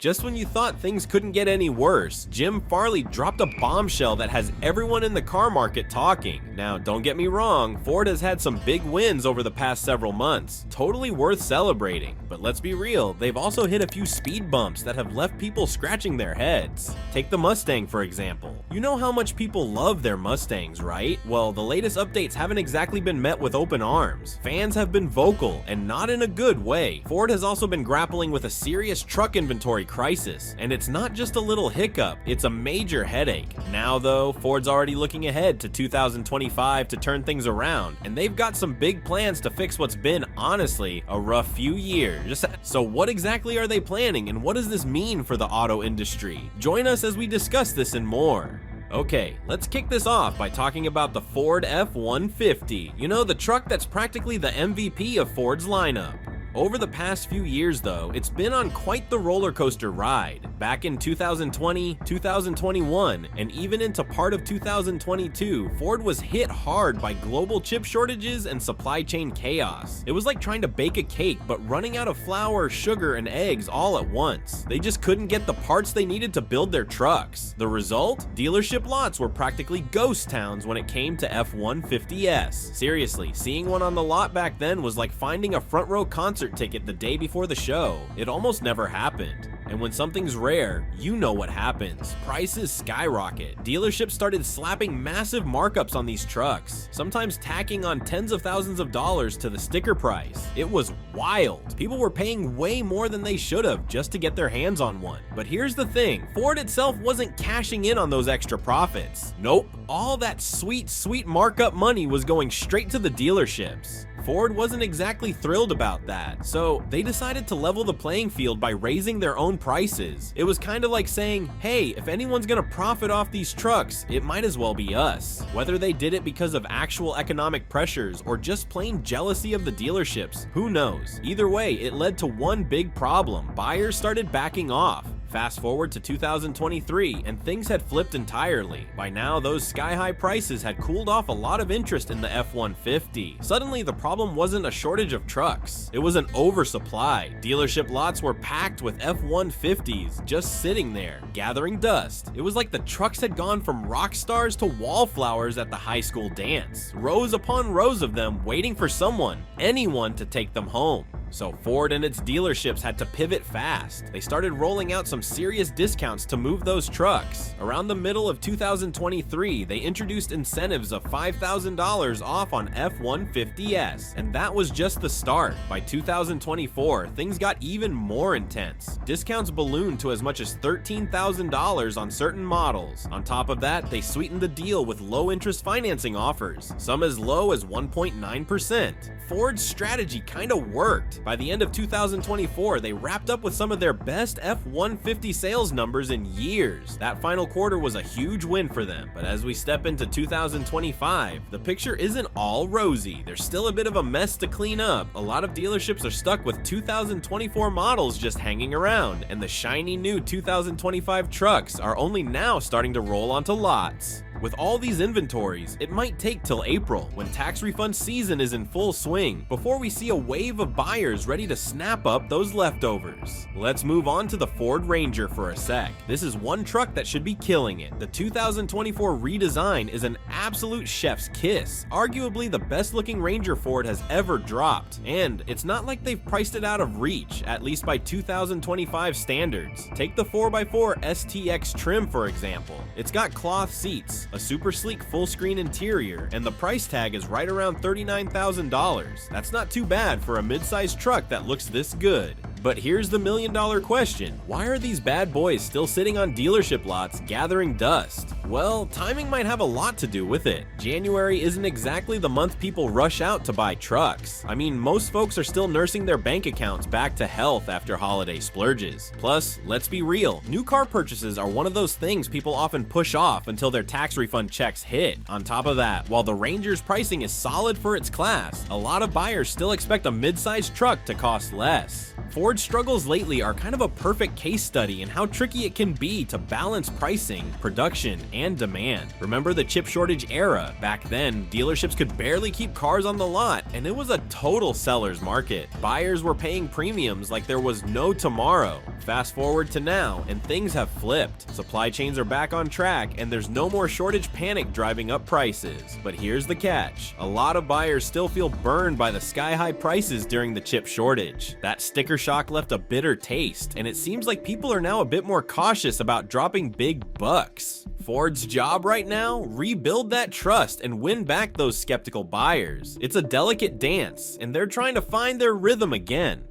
Just when you thought things couldn't get any worse, Jim Farley dropped a bombshell that has everyone in the car market talking. Now, don't get me wrong, Ford has had some big wins over the past several months, totally worth celebrating. But let's be real, they've also hit a few speed bumps that have left people scratching their heads. Take the Mustang for example. You know how much people love their Mustangs, right? Well, the latest updates haven't exactly been met with open arms. Fans have been vocal, and not in a good way. Ford has also been grappling with a serious truck inventory crisis, and it's not just a little hiccup, it's a major headache. Now though, Ford's already looking ahead to 2025 to turn things around, and they've got some big plans to fix what's been, honestly, a rough few years. So what exactly are they planning, and what does this mean for the auto industry? Join us as we discuss this and more. Okay, let's kick this off by talking about the Ford F-150. You know, the truck that's practically the MVP of Ford's lineup. Over the past few years though, it's been on quite the roller coaster ride. Back in 2020, 2021, and even into part of 2022, Ford was hit hard by global chip shortages and supply chain chaos. It was like trying to bake a cake but running out of flour, sugar, and eggs all at once. They just couldn't get the parts they needed to build their trucks. The result? Dealership lots were practically ghost towns when it came to F-150s. Seriously, seeing one on the lot back then was like finding a front row concert ticket the day before the show. It almost never happened. And when something's rare, you know what happens. Prices skyrocket. Dealerships started slapping massive markups on these trucks, sometimes tacking on tens of thousands of dollars to the sticker price. It was wild. People were paying way more than they should have just to get their hands on one. But here's the thing, Ford itself wasn't cashing in on those extra profits. Nope, all that sweet markup money was going straight to the dealerships. Ford wasn't exactly thrilled about that, so they decided to level the playing field by raising their own prices. It was kind of like saying, hey, if anyone's gonna profit off these trucks, it might as well be us. Whether they did it because of actual economic pressures or just plain jealousy of the dealerships, who knows? Either way, it led to one big problem. Buyers started backing off. Fast forward to 2023, and things had flipped entirely. By now, those sky-high prices had cooled off a lot of interest in the F-150. Suddenly, the problem wasn't a shortage of trucks. It was an oversupply. Dealership lots were packed with F-150s, just sitting there, gathering dust. It was like the trucks had gone from rock stars to wallflowers at the high school dance. Rows upon rows of them waiting for someone, anyone, to take them home. So Ford and its dealerships had to pivot fast. They started rolling out some serious discounts to move those trucks. Around the middle of 2023, they introduced incentives of $5,000 off on F-150s, and that was just the start. By 2024, things got even more intense. Discounts ballooned to as much as $13,000 on certain models. On top of that, they sweetened the deal with low-interest financing offers, some as low as 1.9%. Ford's strategy kinda worked. By the end of 2024, they wrapped up with some of their best F-150 sales numbers in years. That final quarter was a huge win for them. But as we step into 2025, the picture isn't all rosy. There's still a bit of a mess to clean up. A lot of dealerships are stuck with 2024 models just hanging around, and the shiny new 2025 trucks are only now starting to roll onto lots. With all these inventories, it might take till April, when tax refund season is in full swing, before we see a wave of buyers ready to snap up those leftovers. Let's move on to the Ford Ranger for a sec. This is one truck that should be killing it. The 2024 redesign is an absolute chef's kiss, arguably the best looking Ranger Ford has ever dropped, and it's not like they've priced it out of reach, at least by 2025 standards. Take the 4x4 STX trim for example. It's got cloth seats, a super sleek full screen interior, and the price tag is right around $39,000. That's not too bad for a mid-sized truck that looks this good. But here's the million-dollar question. Why are these bad boys still sitting on dealership lots gathering dust? Well, timing might have a lot to do with it. January isn't exactly the month people rush out to buy trucks. I mean, most folks are still nursing their bank accounts back to health after holiday splurges. Plus, let's be real, new car purchases are one of those things people often push off until their tax refund checks hit. On top of that, while the Ranger's pricing is solid for its class, a lot of buyers still expect a mid-sized truck to cost less. Ford Ford's struggles lately are kind of a perfect case study in how tricky it can be to balance pricing, production, and demand. Remember the chip shortage era? Back then, dealerships could barely keep cars on the lot, and it was a total seller's market. Buyers were paying premiums like there was no tomorrow. Fast forward to now, and things have flipped. Supply chains are back on track, and there's no more shortage panic driving up prices. But here's the catch. A lot of buyers still feel burned by the sky-high prices during the chip shortage. That sticker shock left a bitter taste, and it seems like people are now a bit more cautious about dropping big bucks. Ford's job right now? Rebuild that trust and win back those skeptical buyers. It's a delicate dance, and they're trying to find their rhythm again.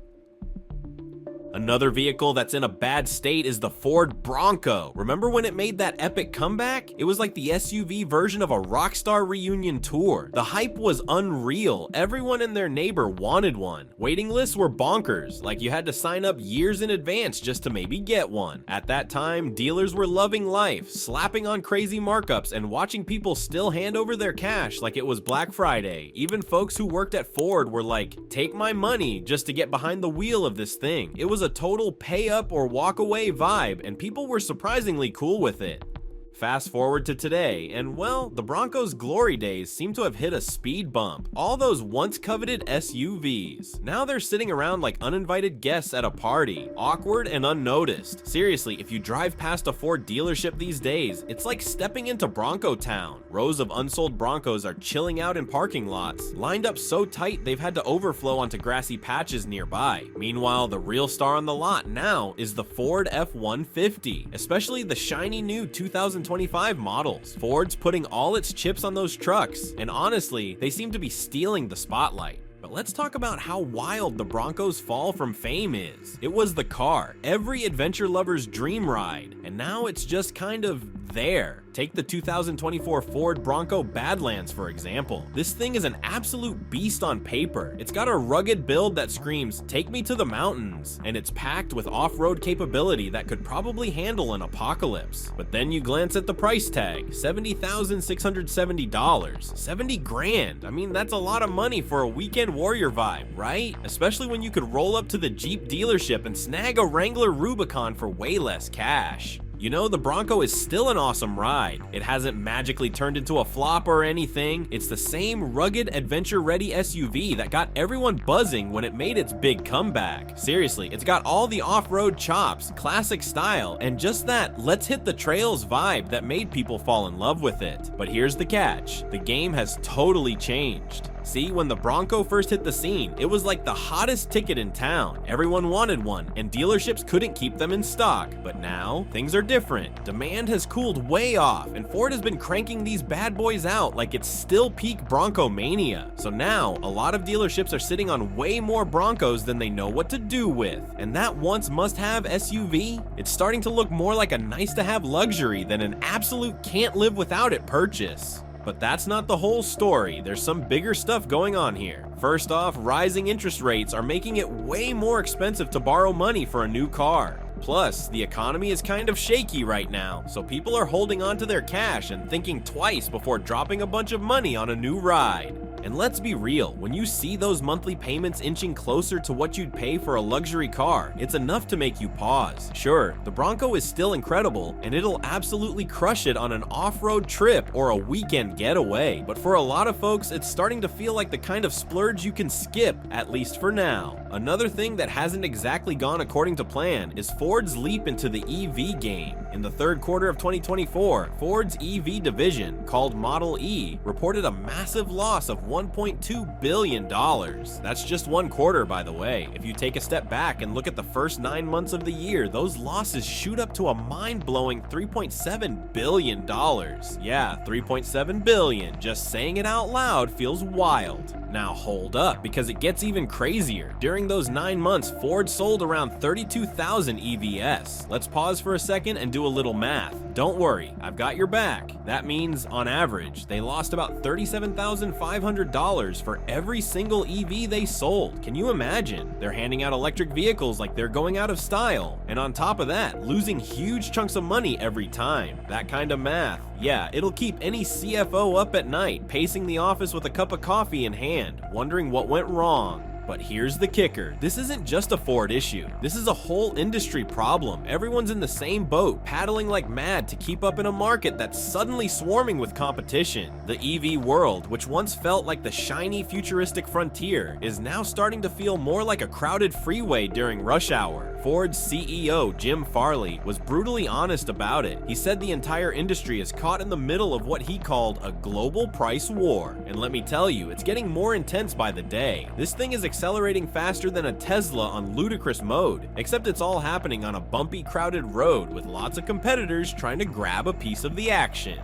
Another vehicle that's in a bad state is the Ford Bronco. Remember when it made that epic comeback? It was like the SUV version of a Rockstar reunion tour. The hype was unreal. Everyone and their neighbor wanted one. Waiting lists were bonkers, like you had to sign up years in advance just to maybe get one. At that time, dealers were loving life, slapping on crazy markups and watching people still hand over their cash like it was Black Friday. Even folks who worked at Ford were like, take my money just to get behind the wheel of this thing. It was a total pay up or walk away vibe, and people were surprisingly cool with it. Fast forward to today, and well, the Bronco's glory days seem to have hit a speed bump. All those once coveted SUVs. Now they're sitting around like uninvited guests at a party, awkward and unnoticed. Seriously, if you drive past a Ford dealership these days, it's like stepping into Bronco town. Rows of unsold Broncos are chilling out in parking lots, lined up so tight they've had to overflow onto grassy patches nearby. Meanwhile, the real star on the lot now is the Ford F-150, especially the shiny new 2025 models. Ford's putting all its chips on those trucks, and honestly, they seem to be stealing the spotlight. But let's talk about how wild the Bronco's fall from fame is. It was the car, every adventure lover's dream ride, and now it's just kind of there. Take the 2024 Ford Bronco Badlands for example. This thing is an absolute beast on paper. It's got a rugged build that screams, take me to the mountains, and it's packed with off-road capability that could probably handle an apocalypse. But then you glance at the price tag, $70,670, 70 grand. I mean, that's a lot of money for a weekend warrior vibe, right? Especially when you could roll up to the Jeep dealership and snag a Wrangler Rubicon for way less cash. You know, the Bronco is still an awesome ride. It hasn't magically turned into a flop or anything. It's the same rugged, adventure-ready SUV that got everyone buzzing when it made its big comeback. Seriously, it's got all the off-road chops, classic style, and just that let's hit the trails vibe that made people fall in love with it. But here's the catch. The game has totally changed. See, when the Bronco first hit the scene, it was like the hottest ticket in town. Everyone wanted one, and dealerships couldn't keep them in stock. But now, things are different. Demand has cooled way off, and Ford has been cranking these bad boys out like it's still peak Bronco mania. So now, a lot of dealerships are sitting on way more Broncos than they know what to do with. And that once must-have SUV, it's starting to look more like a nice-to-have luxury than an absolute can't-live-without-it purchase. But that's not the whole story. There's some bigger stuff going on here. First off, rising interest rates are making it way more expensive to borrow money for a new car. Plus, the economy is kind of shaky right now, so people are holding on to their cash and thinking twice before dropping a bunch of money on a new ride. And let's be real, when you see those monthly payments inching closer to what you'd pay for a luxury car, it's enough to make you pause. Sure, the Bronco is still incredible, and it'll absolutely crush it on an off-road trip or a weekend getaway, but for a lot of folks, it's starting to feel like the kind of splurge you can skip, at least for now. Another thing that hasn't exactly gone according to plan is Ford's leap into the EV game. In the third quarter of 2024, Ford's EV division, called Model E, reported a massive loss of $1.2 billion. That's just one quarter, by the way. If you take a step back and look at the first 9 months of the year, those losses shoot up to a mind-blowing $3.7 billion. Yeah, $3.7 billion. Just saying it out loud feels wild. Now hold up, because it gets even crazier. During those 9 months, Ford sold around 32,000 EVs. Let's pause for a second and do a little math. Don't worry, I've got your back. That means, on average, they lost about $37,500 for every single EV they sold. Can you imagine? They're handing out electric vehicles like they're going out of style. And on top of that, losing huge chunks of money every time. That kind of math, yeah, it'll keep any CFO up at night, pacing the office with a cup of coffee in hand, wondering what went wrong. But here's the kicker, this isn't just a Ford issue. This is a whole industry problem. Everyone's in the same boat, paddling like mad to keep up in a market that's suddenly swarming with competition. The EV world, which once felt like the shiny futuristic frontier, is now starting to feel more like a crowded freeway during rush hour. Ford's CEO, Jim Farley, was brutally honest about it. He said the entire industry is caught in the middle of what he called a global price war. And let me tell you, it's getting more intense by the day. This thing is accelerating faster than a Tesla on ludicrous mode, except it's all happening on a bumpy, crowded road with lots of competitors trying to grab a piece of the action.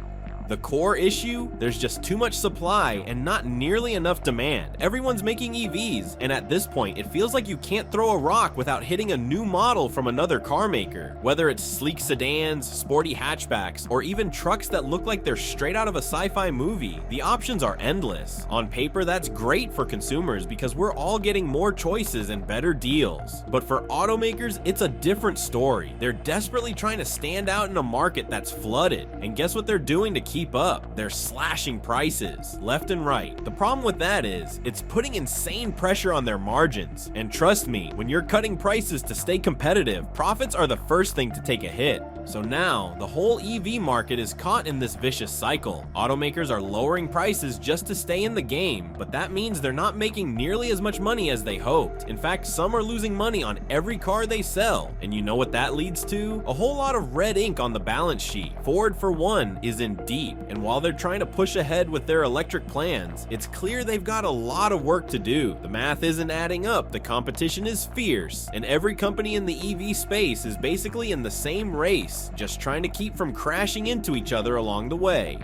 The core issue? There's just too much supply and not nearly enough demand. Everyone's making EVs, and at this point, it feels like you can't throw a rock without hitting a new model from another car maker. Whether it's sleek sedans, sporty hatchbacks, or even trucks that look like they're straight out of a sci-fi movie, the options are endless. On paper, that's great for consumers because we're all getting more choices and better deals. But for automakers, it's a different story. They're desperately trying to stand out in a market that's flooded, and guess what they're doing to keep up? They're slashing prices left and right. The problem with that is it's putting insane pressure on their margins. And trust me, when you're cutting prices to stay competitive, profits are the first thing to take a hit. So now, the whole EV market is caught in this vicious cycle. Automakers are lowering prices just to stay in the game, but that means they're not making nearly as much money as they hoped. In fact, some are losing money on every car they sell. And you know what that leads to? A whole lot of red ink on the balance sheet. Ford, for one, is in deep, and while they're trying to push ahead with their electric plans, it's clear they've got a lot of work to do. The math isn't adding up, the competition is fierce, and every company in the EV space is basically in the same race, just trying to keep from crashing into each other along the way.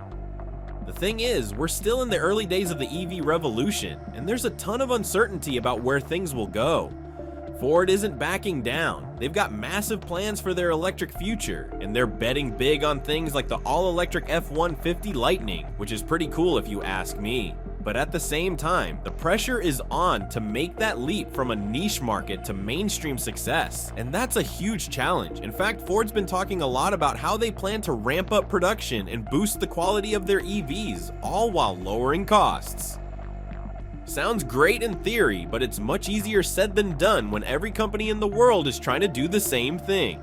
The thing is, we're still in the early days of the EV revolution, and there's a ton of uncertainty about where things will go. Ford isn't backing down. They've got massive plans for their electric future, and they're betting big on things like the all-electric F-150 Lightning, which is pretty cool if you ask me. But at the same time, the pressure is on to make that leap from a niche market to mainstream success, and that's a huge challenge. In fact, Ford's been talking a lot about how they plan to ramp up production and boost the quality of their EVs, all while lowering costs. Sounds great in theory, but it's much easier said than done when every company in the world is trying to do the same thing.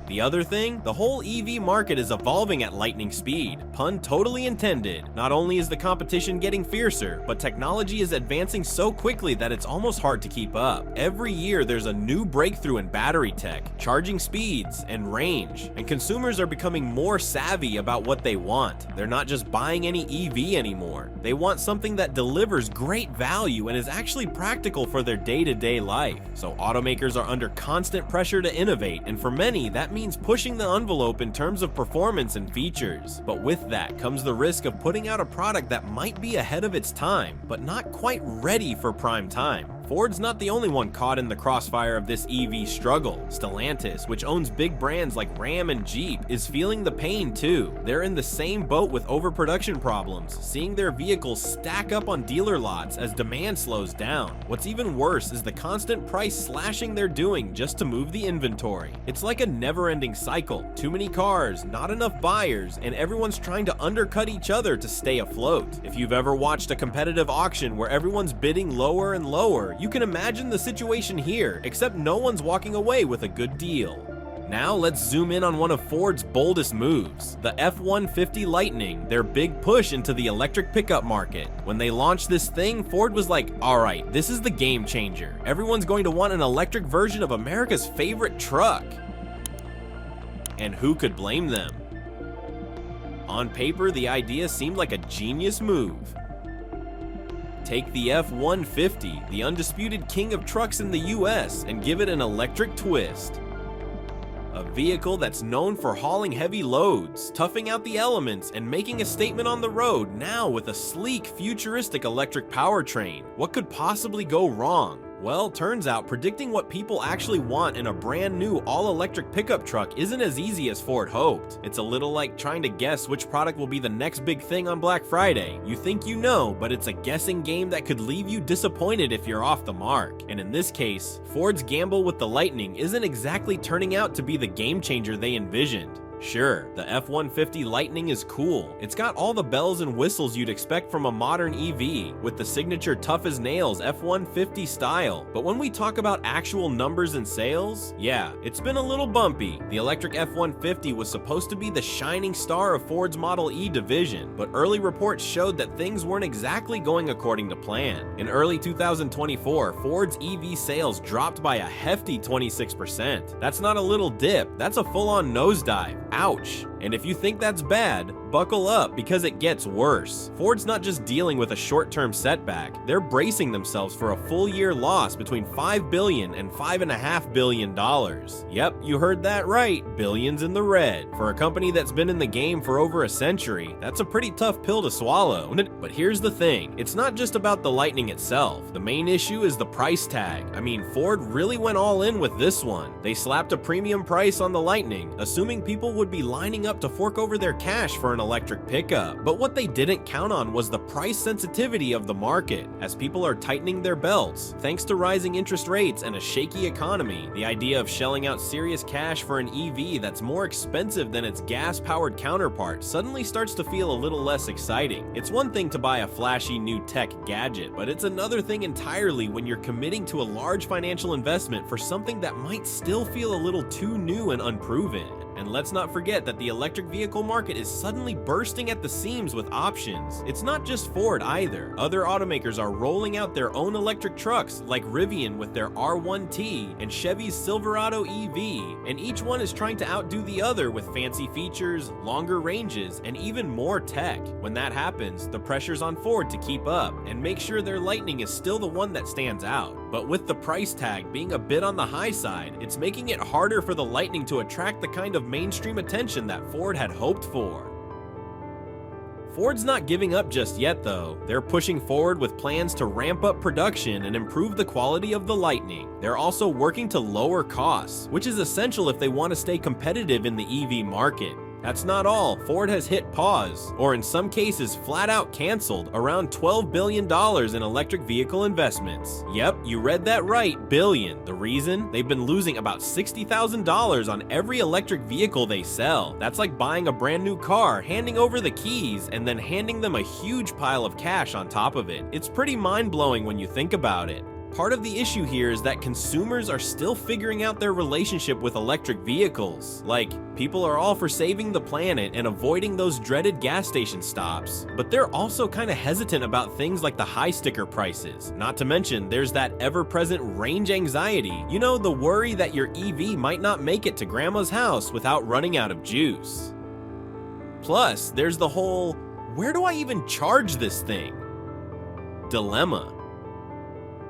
The other thing, the whole EV market is evolving at lightning speed, pun totally intended. Not only is the competition getting fiercer, but technology is advancing so quickly that it's almost hard to keep up. Every year there's a new breakthrough in battery tech, charging speeds, and range, and consumers are becoming more savvy about what they want. They're not just buying any EV anymore. They want something that delivers great value and is actually practical for their day-to-day life. So automakers are under constant pressure to innovate, and for many, that means pushing the envelope in terms of performance and features. But with that comes the risk of putting out a product that might be ahead of its time, but not quite ready for prime time. Ford's not the only one caught in the crossfire of this EV struggle. Stellantis, which owns big brands like Ram and Jeep, is feeling the pain too. They're in the same boat with overproduction problems, seeing their vehicles stack up on dealer lots as demand slows down. What's even worse is the constant price slashing they're doing just to move the inventory. It's like a never-ending cycle. Too many cars, not enough buyers, and everyone's trying to undercut each other to stay afloat. If you've ever watched a competitive auction where everyone's bidding lower and lower, you can imagine the situation here, except no one's walking away with a good deal. Now let's zoom in on one of Ford's boldest moves, the F-150 Lightning, their big push into the electric pickup market. When they launched this thing, Ford was like, alright, this is the game changer. Everyone's going to want an electric version of America's favorite truck. And who could blame them? On paper, the idea seemed like a genius move. Take the F-150, the undisputed king of trucks in the US, and give it an electric twist. A vehicle that's known for hauling heavy loads, toughing out the elements, and making a statement on the road, now with a sleek, futuristic electric powertrain. What could possibly go wrong? Well, turns out predicting what people actually want in a brand new all-electric pickup truck isn't as easy as Ford hoped. It's a little like trying to guess which product will be the next big thing on Black Friday. You think you know, but it's a guessing game that could leave you disappointed if you're off the mark. And in this case, Ford's gamble with the Lightning isn't exactly turning out to be the game changer they envisioned. Sure, the F-150 Lightning is cool. It's got all the bells and whistles you'd expect from a modern EV, with the signature tough-as-nails F-150 style. But when we talk about actual numbers and sales, yeah, it's been a little bumpy. The electric F-150 was supposed to be the shining star of Ford's Model E division, but early reports showed that things weren't exactly going according to plan. In early 2024, Ford's EV sales dropped by a hefty 26%. That's not a little dip, that's a full-on nosedive. Ouch. And if you think that's bad, buckle up because it gets worse. Ford's not just dealing with a short-term setback, they're bracing themselves for a full-year loss between $5 billion and $5.5 billion. Yep, you heard that right, billions in the red. For a company that's been in the game for over a century, that's a pretty tough pill to swallow. But here's the thing, it's not just about the Lightning itself. The main issue is the price tag. I mean, Ford really went all in with this one. They slapped a premium price on the Lightning, assuming people would be lining up to fork over their cash for an electric pickup. But what they didn't count on was the price sensitivity of the market. As people are tightening their belts, thanks to rising interest rates and a shaky economy, the idea of shelling out serious cash for an EV that's more expensive than its gas-powered counterpart suddenly starts to feel a little less exciting. It's one thing to buy a flashy new tech gadget, but it's another thing entirely when you're committing to a large financial investment for something that might still feel a little too new and unproven. And let's not forget that the electric vehicle market is suddenly bursting at the seams with options. It's not just Ford either. Other automakers are rolling out their own electric trucks, like Rivian with their R1T and Chevy's Silverado EV, and each one is trying to outdo the other with fancy features, longer ranges, and even more tech. When that happens, the pressure's on Ford to keep up and make sure their Lightning is still the one that stands out. But with the price tag being a bit on the high side, it's making it harder for the Lightning to attract the kind of mainstream attention that Ford had hoped for. Ford's not giving up just yet though. They're pushing forward with plans to ramp up production and improve the quality of the Lightning. They're also working to lower costs, which is essential if they want to stay competitive in the EV market. That's not all. Ford has hit pause, or in some cases flat out canceled, around $12 billion in electric vehicle investments. Yep, you read that right, billion. The reason? They've been losing about $60,000 on every electric vehicle they sell. That's like buying a brand new car, handing over the keys, and then handing them a huge pile of cash on top of it. It's pretty mind-blowing when you think about it. Part of the issue here is that consumers are still figuring out their relationship with electric vehicles. Like, people are all for saving the planet and avoiding those dreaded gas station stops, but they're also kind of hesitant about things like the high sticker prices. Not to mention, there's that ever-present range anxiety. You know, the worry that your EV might not make it to grandma's house without running out of juice. Plus, there's the whole, where do I even charge this thing? Dilemma.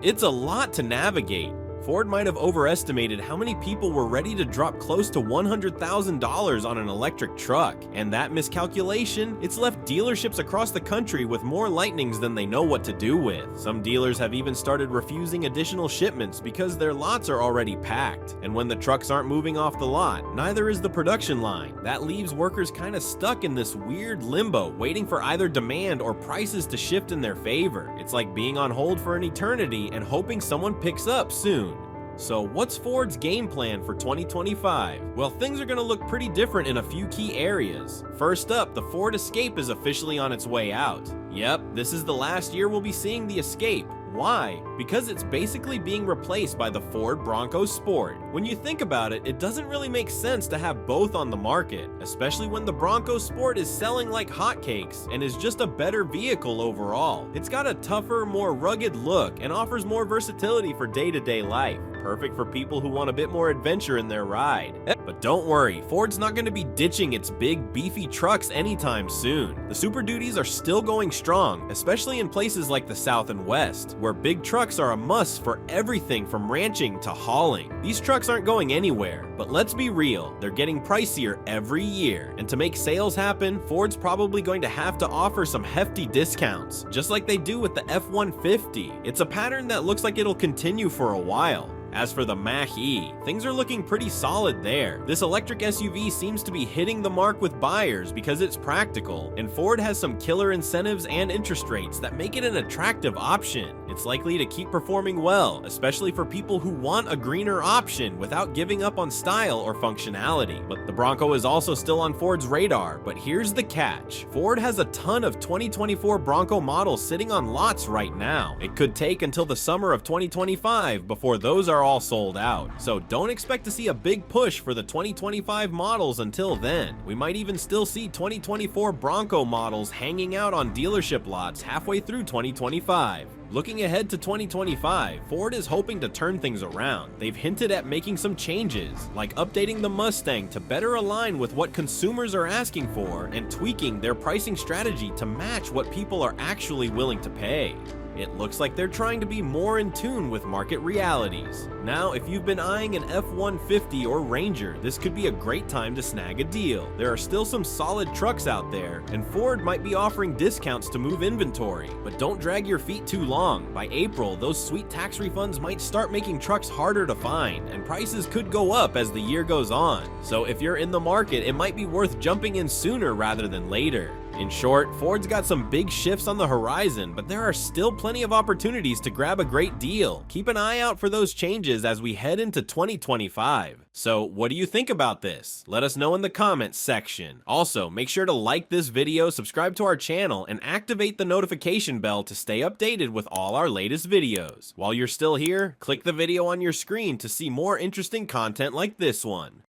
It's a lot to navigate. Ford might have overestimated how many people were ready to drop close to $100,000 on an electric truck, and that miscalculation, it's left dealerships across the country with more Lightnings than they know what to do with. Some dealers have even started refusing additional shipments because their lots are already packed, and when the trucks aren't moving off the lot, neither is the production line. That leaves workers kind of stuck in this weird limbo, waiting for either demand or prices to shift in their favor. It's like being on hold for an eternity and hoping someone picks up soon. So what's Ford's game plan for 2025? Well, things are going to look pretty different in a few key areas. First up, the Ford Escape is officially on its way out. Yep, this is the last year we'll be seeing the Escape. Why? Because it's basically being replaced by the Ford Bronco Sport. When you think about it, it doesn't really make sense to have both on the market, especially when the Bronco Sport is selling like hotcakes and is just a better vehicle overall. It's got a tougher, more rugged look and offers more versatility for day-to-day life. Perfect for people who want a bit more adventure in their ride. But don't worry, Ford's not going to be ditching its big, beefy trucks anytime soon. The Super Duties are still going strong, especially in places like the South and West, where big trucks are a must for everything from ranching to hauling. These trucks aren't going anywhere, but let's be real, they're getting pricier every year. And to make sales happen, Ford's probably going to have to offer some hefty discounts, just like they do with the F-150. It's a pattern that looks like it'll continue for a while. As for the Mach-E, things are looking pretty solid there. This electric SUV seems to be hitting the mark with buyers because it's practical, and Ford has some killer incentives and interest rates that make it an attractive option. It's likely to keep performing well, especially for people who want a greener option without giving up on style or functionality. But the Bronco is also still on Ford's radar, but here's the catch. Ford has a ton of 2024 Bronco models sitting on lots right now. It could take until the summer of 2025 before those are all sold out. So don't expect to see a big push for the 2025 models until then. We might even still see 2024 Bronco models hanging out on dealership lots halfway through 2025. Looking ahead to 2025, Ford is hoping to turn things around. They've hinted at making some changes, like updating the Mustang to better align with what consumers are asking for and tweaking their pricing strategy to match what people are actually willing to pay. It looks like they're trying to be more in tune with market realities. Now, if you've been eyeing an F-150 or Ranger, this could be a great time to snag a deal. There are still some solid trucks out there, and Ford might be offering discounts to move inventory. But don't drag your feet too long. By April, those sweet tax refunds might start making trucks harder to find, and prices could go up as the year goes on. So if you're in the market, it might be worth jumping in sooner rather than later. In short, Ford's got some big shifts on the horizon, but there are still plenty of opportunities to grab a great deal. Keep an eye out for those changes as we head into 2025. So what do you think about this? Let us know in the comments section. Also, make sure to like this video, subscribe to our channel, and activate the notification bell to stay updated with all our latest videos. While you're still here, click the video on your screen to see more interesting content like this one.